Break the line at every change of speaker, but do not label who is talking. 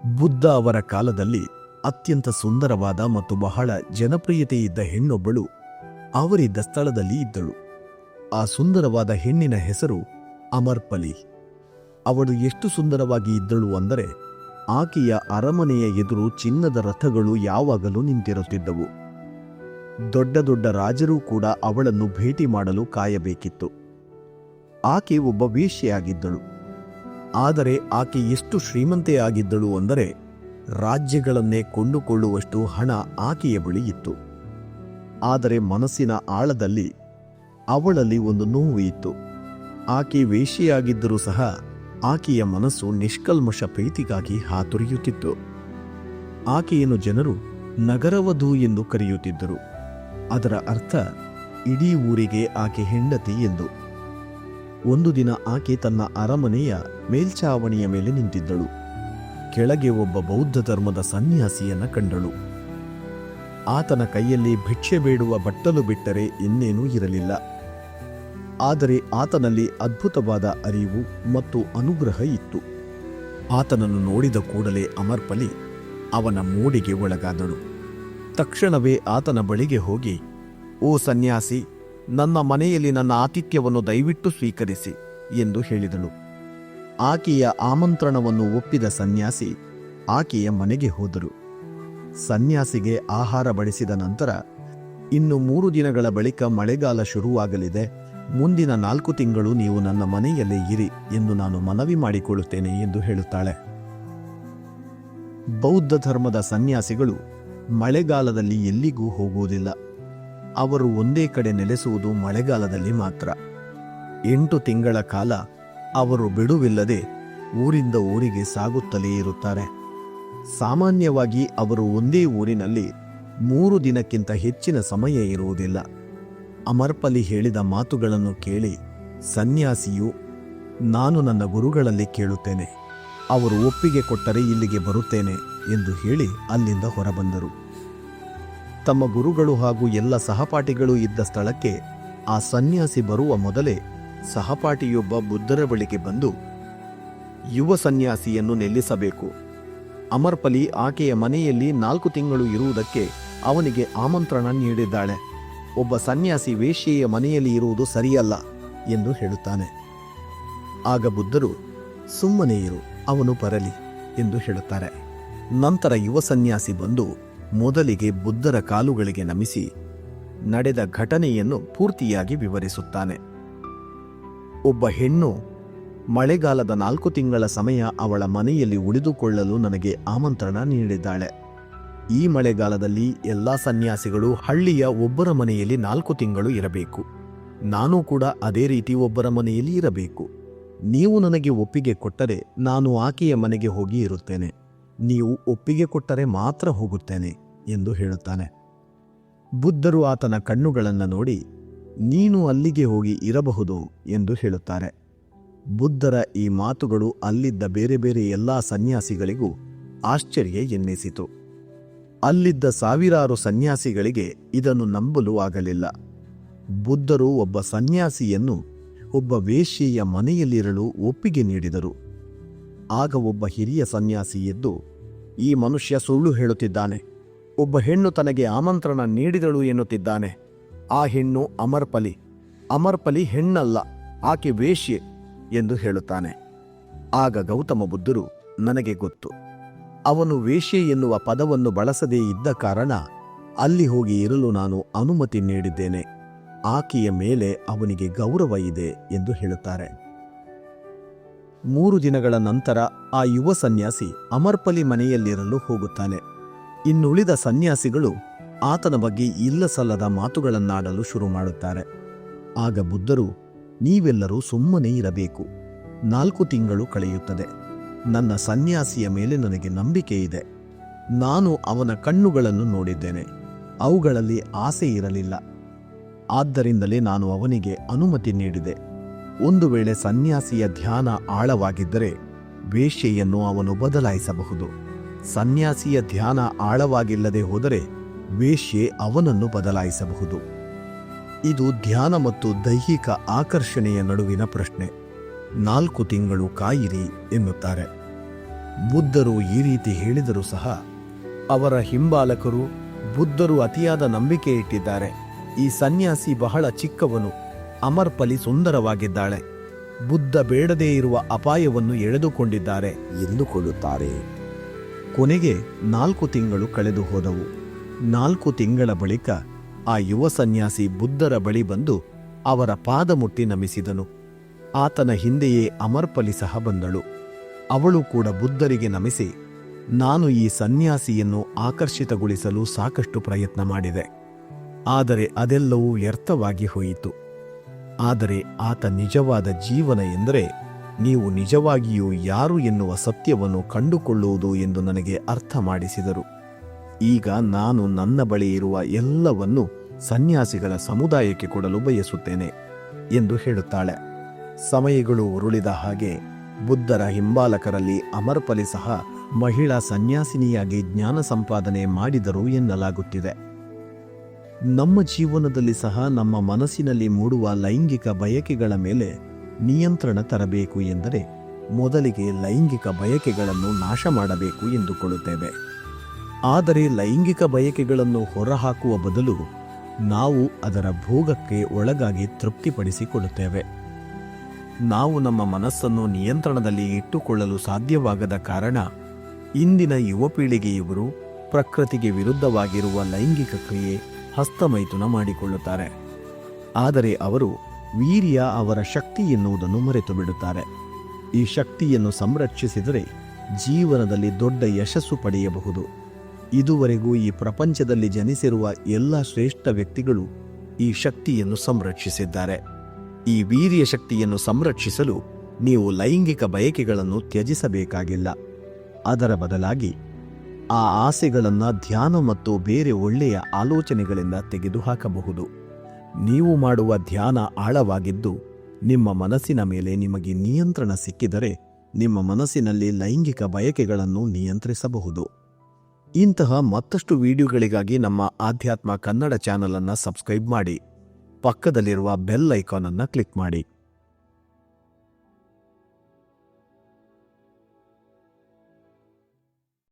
ಬುದ್ಧ ಅವರ ಕಾಲದಲ್ಲಿ ಅತ್ಯಂತ ಸುಂದರವಾದ ಮತ್ತು ಬಹಳ ಜನಪ್ರಿಯತೆ ಇದ್ದ ಹೆಣ್ಣೊಬ್ಬಳು ಅವರಿದ್ದ ಸ್ಥಳದಲ್ಲಿ ಇದ್ದಳು. ಆ ಸುಂದರವಾದ ಹೆಣ್ಣಿನ ಹೆಸರು ಅಮರ್ಪಲಿ. ಅವಳು ಎಷ್ಟು ಸುಂದರವಾಗಿ ಇದ್ದಳು ಅಂದರೆ ಆಕೆಯ ಅರಮನೆಯ ಎದುರು ಚಿನ್ನದ ರಥಗಳು ಯಾವಾಗಲೂ ನಿಂತಿರುತ್ತಿದ್ದವು. ದೊಡ್ಡ ದೊಡ್ಡ ರಾಜರೂ ಕೂಡ ಅವಳನ್ನು ಭೇಟಿ ಮಾಡಲು ಕಾಯಬೇಕಿತ್ತು. ಆಕೆ ಒಬ್ಬ ವೇಶ್ಯೆಯಾಗಿದ್ದಳು. ಆದರೆ ಆಕೆ ಎಷ್ಟು ಶ್ರೀಮಂತೆಯಾಗಿದ್ದಳು ಅಂದರೆ ರಾಜ್ಯಗಳನ್ನೇ ಕೊಂಡುಕೊಳ್ಳುವಷ್ಟು ಹಣ ಆಕೆಯ ಬಳಿ ಇತ್ತು. ಆದರೆ ಮನಸ್ಸಿನ ಆಳದಲ್ಲಿ ಅವಳಲ್ಲಿ ಒಂದು ನೋವು ಇತ್ತು. ಆಕೆ ವೇಶ್ಯೆಯಾಗಿದ್ದರೂ ಸಹ ಆಕೆಯ ಮನಸ್ಸು ನಿಷ್ಕಲ್ಮಶ ಪ್ರೀತಿಗಾಗಿ ಹಾತೊರೆಯುತ್ತಿತ್ತು. ಆಕೆಯನ್ನು ಜನರು ನಗರವಧು ಎಂದು ಕರೆಯುತ್ತಿದ್ದರು. ಅದರ ಅರ್ಥ ಇಡೀ ಊರಿಗೆ ಆಕೆ ಹೆಂಡತಿ ಎಂದು. ಒಂದು ದಿನ ಆಕೆ ತನ್ನ ಅರಮನೆಯ ಮೇಲ್ಛಾವಣಿಯ ಮೇಲೆ ನಿಂತಿದ್ದಳು. ಕೆಳಗೆ ಒಬ್ಬ ಬೌದ್ಧ ಧರ್ಮದ ಸನ್ಯಾಸಿಯನ್ನ ಕಂಡಳು. ಆತನ ಕೈಯಲ್ಲಿ ಭಿಕ್ಷೆ ಬೇಡುವ ಬಟ್ಟಲು ಬಿಟ್ಟರೆ ಇನ್ನೇನೂ ಇರಲಿಲ್ಲ. ಆದರೆ ಆತನಲ್ಲಿ ಅದ್ಭುತವಾದ ಅರಿವು ಮತ್ತು ಅನುಗ್ರಹ ಇತ್ತು. ಆತನನ್ನು ನೋಡಿದ ಕೂಡಲೇ ಅಮರ್ಪಲಿ ಅವನ ಮೋಡಿಗೆ ಒಳಗಾದಳು. ತಕ್ಷಣವೇ ಆತನ ಬಳಿಗೆ ಹೋಗಿ, "ಓ ಸನ್ಯಾಸಿ, ನನ್ನ ಮನೆಯಲ್ಲಿ ನನ್ನ ಆತಿಥ್ಯವನ್ನು ದಯವಿಟ್ಟು ಸ್ವೀಕರಿಸಿ" ಎಂದು ಹೇಳಿದಳು. ಆಕೆಯ ಆಮಂತ್ರಣವನ್ನು ಒಪ್ಪಿದ ಸನ್ಯಾಸಿ ಆಕೆಯ ಮನೆಗೆ ಹೋದರು. ಸನ್ಯಾಸಿಗೆ ಆಹಾರ ಬಡಿಸಿದ ನಂತರ, "ಇನ್ನು 3 ದಿನಗಳ ಬಳಿಕ ಮಳೆಗಾಲ ಶುರುವಾಗಲಿದೆ. ಮುಂದಿನ 4 ತಿಂಗಳು ನೀವು ನನ್ನ ಮನೆಯಲ್ಲೇ ಇರಿ ಎಂದು ನಾನು ಮನವಿ ಮಾಡಿಕೊಳ್ಳುತ್ತೇನೆ" ಎಂದು ಹೇಳುತ್ತಾಳೆ. ಬೌದ್ಧ ಧರ್ಮದ ಸನ್ಯಾಸಿಗಳು ಮಳೆಗಾಲದಲ್ಲಿ ಎಲ್ಲಿಗೂ ಹೋಗುವುದಿಲ್ಲ. ಅವರು ಒಂದೇ ಕಡೆ ನೆಲೆಸುವುದು ಮಳೆಗಾಲದಲ್ಲಿ ಮಾತ್ರ. 8 ತಿಂಗಳ ಕಾಲ ಅವರು ಬಿಡುವಿಲ್ಲದೆ ಊರಿಂದ ಊರಿಗೆ ಸಾಗುತ್ತಲೇ ಇರುತ್ತಾರೆ. ಸಾಮಾನ್ಯವಾಗಿ ಅವರು ಒಂದೇ ಊರಿನಲ್ಲಿ 3 ದಿನಕ್ಕಿಂತ ಹೆಚ್ಚಿನ ಸಮಯ ಇರುವುದಿಲ್ಲ. ಅಮರ್ಪಲಿ ಹೇಳಿದ ಮಾತುಗಳನ್ನು ಕೇಳಿ ಸನ್ಯಾಸಿಯು, "ನಾನು ನನ್ನ ಗುರುಗಳಲ್ಲಿ ಕೇಳುತ್ತೇನೆ. ಅವರು ಒಪ್ಪಿಗೆ ಕೊಟ್ಟರೆ ಇಲ್ಲಿಗೆ ಬರುತ್ತೇನೆ" ಎಂದು ಹೇಳಿ ಅಲ್ಲಿಂದ ಹೊರಬಂದರು. ತಮ್ಮ ಗುರುಗಳು ಹಾಗೂ ಎಲ್ಲ ಸಹಪಾಠಿಗಳು ಇದ್ದ ಸ್ಥಳಕ್ಕೆ ಆ ಸನ್ಯಾಸಿ ಬರುವ ಮೊದಲೇ ಸಹಪಾಠಿಯೊಬ್ಬ ಬುದ್ಧರ ಬಳಿಗೆ ಬಂದು, "ಯುವ ಸನ್ಯಾಸಿಯನ್ನು ನಿಲ್ಲಿಸಬೇಕು. ಅಮರ್ಪಲಿ ಆಕೆಯ ಮನೆಯಲ್ಲಿ 4 ತಿಂಗಳು ಇರುವುದಕ್ಕೆ ಅವನಿಗೆ ಆಮಂತ್ರಣ ನೀಡಿದ್ದಾಳೆ. ಒಬ್ಬ ಸನ್ಯಾಸಿ ವೇಶ್ಯೆಯ ಮನೆಯಲ್ಲಿ ಇರುವುದು ಸರಿಯಲ್ಲ" ಎಂದು ಹೇಳುತ್ತಾನೆ. ಆಗ ಬುದ್ಧರು, "ಸುಮ್ಮನೆ ಇರು, ಅವನು ಬರಲಿ" ಎಂದು ಹೇಳುತ್ತಾರೆ. ನಂತರ ಯುವ ಸನ್ಯಾಸಿ ಬಂದು ಮೊದಲಿಗೆ ಬುದ್ಧರ ಕಾಲುಗಳಿಗೆ ನಮಿಸಿ ನಡೆದ ಘಟನೆಯನ್ನು ಪೂರ್ತಿಯಾಗಿ ವಿವರಿಸುತ್ತಾನೆ. ಒಬ್ಬ ಹೆಣ್ಣು ಮಳೆಗಾಲದ 4 ತಿಂಗಳ ಸಮಯ ಅವಳ ಮನೆಯಲ್ಲಿ ಉಳಿದುಕೊಳ್ಳಲು ನನಗೆ ಆಮಂತ್ರಣ ನೀಡಿದ್ದಾಳೆ. ಈ ಮಳೆಗಾಲದಲ್ಲಿ ಎಲ್ಲ ಸನ್ಯಾಸಿಗಳು ಹಳ್ಳಿಯ ಒಬ್ಬರ ಮನೆಯಲ್ಲಿ 4 ತಿಂಗಳು ಇರಬೇಕು. ನಾನು ಕೂಡ ಅದೇ ರೀತಿ ಒಬ್ಬರ ಮನೆಯಲ್ಲಿ ಇರಬೇಕು. ನೀವು ನನಗೆ ಒಪ್ಪಿಗೆ ಕೊಟ್ಟರೆ ನಾನು ಆಕೆಯ ಮನೆಗೆ ಹೋಗಿ ಇರುತ್ತೇನೆ. ನೀವು ಒಪ್ಪಿಗೆ ಕೊಟ್ಟರೆ ಮಾತ್ರ ಹೋಗುತ್ತೇನೆ ಎಂದು ಹೇಳುತ್ತಾನೆ. ಬುದ್ಧರು ಆತನ ಕಣ್ಣುಗಳನ್ನು ನೋಡಿ, "ನೀನು ಅಲ್ಲಿಗೆ ಹೋಗಿ ಇರಬಹುದು" ಎಂದು ಹೇಳುತ್ತಾರೆ. ಬುದ್ಧರ ಈ ಮಾತುಗಳು ಅಲ್ಲಿದ್ದ ಬೇರೆ ಬೇರೆ ಎಲ್ಲಾ ಸನ್ಯಾಸಿಗಳಿಗೂ ಆಶ್ಚರ್ಯ ಎನ್ನಿಸಿತು. ಅಲ್ಲಿದ್ದ ಸಾವಿರಾರು ಸನ್ಯಾಸಿಗಳಿಗೆ ಇದನ್ನು ನಂಬಲು ಆಗಲಿಲ್ಲ. ಬುದ್ಧರು ಒಬ್ಬ ಸನ್ಯಾಸಿಯನ್ನು ಒಬ್ಬ ವೇಶ್ಯೆಯ ಮನೆಯಲ್ಲಿರಲು ಒಪ್ಪಿಗೆ ನೀಡಿದರು. ಆಗ ಒಬ್ಬ ಹಿರಿಯ ಸನ್ಯಾಸಿ ಎದ್ದು, "ಈ ಮನುಷ್ಯ ಸುಳ್ಳು ಹೇಳುತ್ತಿದ್ದಾನೆ. ಒಬ್ಬ ಹೆಣ್ಣು ತನಗೆ ಆಮಂತ್ರಣ ನೀಡಿದಳು ಎನ್ನುತ್ತಿದ್ದಾನೆ. ಆ ಹೆಣ್ಣು ಅಮರ್ಪಲಿ. ಅಮರ್ಪಲಿ ಹೆಣ್ಣಲ್ಲ, ಆಕೆ ವೇಶ್ಯೆ" ಎಂದು ಹೇಳುತ್ತಾನೆ. ಆಗ ಗೌತಮ ಬುದ್ಧರು, "ನನಗೆ ಗೊತ್ತು. ಅವನು ವೇಶ್ಯೆ ಎನ್ನುವ ಪದವನ್ನು ಬಳಸದೇ ಇದ್ದ ಕಾರಣ ಅಲ್ಲಿ ಹೋಗಿ ಇರಲು ನಾನು ಅನುಮತಿ ನೀಡಿದ್ದೇನೆ. ಆಕೆಯ ಮೇಲೆ ಅವನಿಗೆ ಗೌರವ ಇದೆ" ಎಂದು ಹೇಳುತ್ತಾರೆ. 3 ದಿನಗಳ ನಂತರ ಆ ಯುವ ಸನ್ಯಾಸಿ ಅಮರ್ಪಲಿ ಮನೆಯಲ್ಲಿರಲು ಹೋಗುತ್ತಾನೆ. ಇನ್ನುಳಿದ ಸನ್ಯಾಸಿಗಳು ಆತನ ಬಗ್ಗೆ ಇಲ್ಲಸಲ್ಲದ ಮಾತುಗಳನ್ನಾಡಲು ಶುರು ಮಾಡುತ್ತಾರೆ. ಆಗ ಬುದ್ಧರು, "ನೀವೆಲ್ಲರೂ ಸುಮ್ಮನೆ ಇರಬೇಕು. 4 ತಿಂಗಳು ಕಳೆಯುತ್ತದೆ. ನನ್ನ ಸನ್ಯಾಸಿಯ ಮೇಲೆ ನನಗೆ ನಂಬಿಕೆ ಇದೆ. ನಾನು ಅವನ ಕಣ್ಣುಗಳನ್ನು ನೋಡಿದ್ದೇನೆ. ಅವುಗಳಲ್ಲಿ ಆಸೆ ಇರಲಿಲ್ಲ. ಆದ್ದರಿಂದಲೇ ನಾನು ಅವನಿಗೆ ಅನುಮತಿ ನೀಡಿದೆ. ಒಂದು ವೇಳೆ ಸನ್ಯಾಸಿಯ ಧ್ಯಾನ ಆಳವಾಗಿದ್ದರೆ ವೇಶ್ಯೆಯನ್ನು ಅವನು ಬದಲಾಯಿಸಬಹುದು. ಸನ್ಯಾಸಿಯ ಧ್ಯಾನ ಆಳವಾಗಿಲ್ಲದೆ ಹೋದರೆ ವೇಶ್ಯೆ ಅವನನ್ನು ಬದಲಾಯಿಸಬಹುದು. ಇದು ಧ್ಯಾನ ಮತ್ತು ದೈಹಿಕ ಆಕರ್ಷಣೆಯ ನಡುವಿನ ಪ್ರಶ್ನೆ. 4 ತಿಂಗಳು ಕಾಯಿರಿ ಎನ್ನುತ್ತಾರೆ. ಬುದ್ಧರು ಈ ರೀತಿ ಹೇಳಿದರೂ ಸಹ ಅವರ ಹಿಂಬಾಲಕರು ಬುದ್ಧರು ಅತಿಯಾದ ನಂಬಿಕೆ ಇಟ್ಟಿದ್ದಾರೆ. ಈ ಸನ್ಯಾಸಿ ಬಹಳ ಚಿಕ್ಕವನು, ಅಮರ್ಪಲಿ ಸುಂದರವಾಗಿದ್ದಾಳೆ, ಬುದ್ಧ ಬೇಡದೇ ಇರುವ ಅಪಾಯವನ್ನು ಎಳೆದುಕೊಂಡಿದ್ದಾರೆ ಎಂದುಕೊಳ್ಳುತ್ತಾರೆ. ಕೊನೆಗೆ 4 ತಿಂಗಳು ಕಳೆದು ಹೋದವು. 4 ತಿಂಗಳ ಬಳಿಕ ಆ ಯುವ ಸನ್ಯಾಸಿ ಬುದ್ಧರ ಬಳಿ ಬಂದು ಅವರ ಪಾದ ಮುಟ್ಟಿ ನಮಿಸಿದನು. ಆತನ ಹಿಂದೆಯೇ ಅಮರ್ಪಲಿ ಸಹ ಬಂದಳು. ಅವಳು ಕೂಡ ಬುದ್ಧರಿಗೆ ನಮಿಸಿ, ನಾನು ಈ ಸನ್ಯಾಸಿಯನ್ನು ಆಕರ್ಷಿತಗೊಳಿಸಲು ಸಾಕಷ್ಟು ಪ್ರಯತ್ನ ಮಾಡಿದೆ, ಆದರೆ ಅದೆಲ್ಲವೂ ವ್ಯರ್ಥವಾಗಿ ಹೋಯಿತು. ಆದರೆ ಆತ ನಿಜವಾದ ಜೀವನ ಎಂದರೆ ನೀವು ನಿಜವಾಗಿಯೂ ಯಾರು ಎನ್ನುವ ಸತ್ಯವನ್ನು ಕಂಡುಕೊಳ್ಳುವುದು ಎಂದು ನನಗೆ ಅರ್ಥ ಮಾಡಿಸಿದರು. ಈಗ ನಾನು ನನ್ನ ಬಳಿ ಇರುವ ಎಲ್ಲವನ್ನೂ ಸನ್ಯಾಸಿಗಳ ಸಮುದಾಯಕ್ಕೆ ಕೊಡಲು ಬಯಸುತ್ತೇನೆ ಎಂದು ಹೇಳುತ್ತಾಳೆ. ಸಮಯಗಳು ಉರುಳಿದ ಹಾಗೆ ಬುದ್ಧರ ಹಿಂಬಾಲಕರಲ್ಲಿ ಅಮರ್ಪಲಿ ಸಹ ಮಹಿಳಾ ಸನ್ಯಾಸಿನಿಯಾಗಿ ಜ್ಞಾನ ಸಂಪಾದನೆ ಮಾಡಿದರು ಎನ್ನಲಾಗುತ್ತಿದೆ. ನಮ್ಮ ಜೀವನದಲ್ಲಿ ಸಹ ನಮ್ಮ ಮನಸ್ಸಿನಲ್ಲಿ ಮೂಡುವ ಲೈಂಗಿಕ ಬಯಕೆಗಳ ಮೇಲೆ ನಿಯಂತ್ರಣ ತರಬೇಕು ಎಂದರೆ ಮೊದಲಿಗೆ ಲೈಂಗಿಕ ಬಯಕೆಗಳನ್ನು ನಾಶ ಮಾಡಬೇಕು ಎಂದುಕೊಳ್ಳುತ್ತೇವೆ. ಆದರೆ ಲೈಂಗಿಕ ಬಯಕೆಗಳನ್ನು ಹೊರಹಾಕುವ ಬದಲು ನಾವು ಅದರ ಭೋಗಕ್ಕೆ ಒಳಗಾಗಿ ತೃಪ್ತಿಪಡಿಸಿಕೊಳ್ಳುತ್ತೇವೆ. ನಾವು ನಮ್ಮ ಮನಸ್ಸನ್ನು ನಿಯಂತ್ರಣದಲ್ಲಿ ಇಟ್ಟುಕೊಳ್ಳಲು ಸಾಧ್ಯವಾಗದ ಕಾರಣ ಇಂದಿನ ಯುವ ಪೀಳಿಗೆಯವರು ಪ್ರಕೃತಿಗೆ ವಿರುದ್ಧವಾಗಿರುವ ಲೈಂಗಿಕ ಕ್ರಿಯೆ ಹಸ್ತಮೈಥುನ ಮಾಡಿಕೊಳ್ಳುತ್ತಾರೆ. ಆದರೆ ಅವರು ವೀರ್ಯ ಅವರ ಶಕ್ತಿ ಎನ್ನುವುದನ್ನು ಮರೆತು ಬಿಡುತ್ತಾರೆ. ಈ ಶಕ್ತಿಯನ್ನು ಸಂರಕ್ಷಿಸಿದರೆ ಜೀವನದಲ್ಲಿ ದೊಡ್ಡ ಯಶಸ್ಸು ಪಡೆಯಬಹುದು. ಇದುವರೆಗೂ ಈ ಪ್ರಪಂಚದಲ್ಲಿ ಜನಿಸಿರುವ ಎಲ್ಲ ಶ್ರೇಷ್ಠ ವ್ಯಕ್ತಿಗಳು ಈ ಶಕ್ತಿಯನ್ನು ಸಂರಕ್ಷಿಸಿದ್ದಾರೆ. ಈ ವೀರ್ಯ ಶಕ್ತಿಯನ್ನು ಸಂರಕ್ಷಿಸಲು ನೀವು ಲೈಂಗಿಕ ಬಯಕೆಗಳನ್ನು ತ್ಯಜಿಸಬೇಕಾಗಿಲ್ಲ. ಅದರ ಬದಲಾಗಿ ಆ ಆಸೆಗಳನ್ನು ಧ್ಯಾನ ಮತ್ತು ಬೇರೆ ಒಳ್ಳೆಯ ಆಲೋಚನೆಗಳಿಂದ ತೆಗೆದುಹಾಕಬಹುದು. ನೀವು ಮಾಡುವ ಧ್ಯಾನ ಆಳವಾಗಿದ್ದು ನಿಮ್ಮ ಮನಸ್ಸಿನ ಮೇಲೆ ನಿಮಗೆ ನಿಯಂತ್ರಣ ಸಿಕ್ಕಿದರೆ ನಿಮ್ಮ ಮನಸ್ಸಿನಲ್ಲಿ ಲೈಂಗಿಕ ಬಯಕೆಗಳನ್ನು ನಿಯಂತ್ರಿಸಬಹುದು. ಇಂತಹ ಮತ್ತಷ್ಟು ವಿಡಿಯೋಗಳಿಗಾಗಿ ನಮ್ಮ ಆಧ್ಯಾತ್ಮ ಕನ್ನಡ ಚಾನಲ್ ಅನ್ನು ಸಬ್ಸ್ಕ್ರೈಬ್ ಮಾಡಿ, ಪಕ್ಕದಲ್ಲಿರುವ ಬೆಲ್ ಐಕಾನ್ ಅನ್ನು ಕ್ಲಿಕ್ ಮಾಡಿ.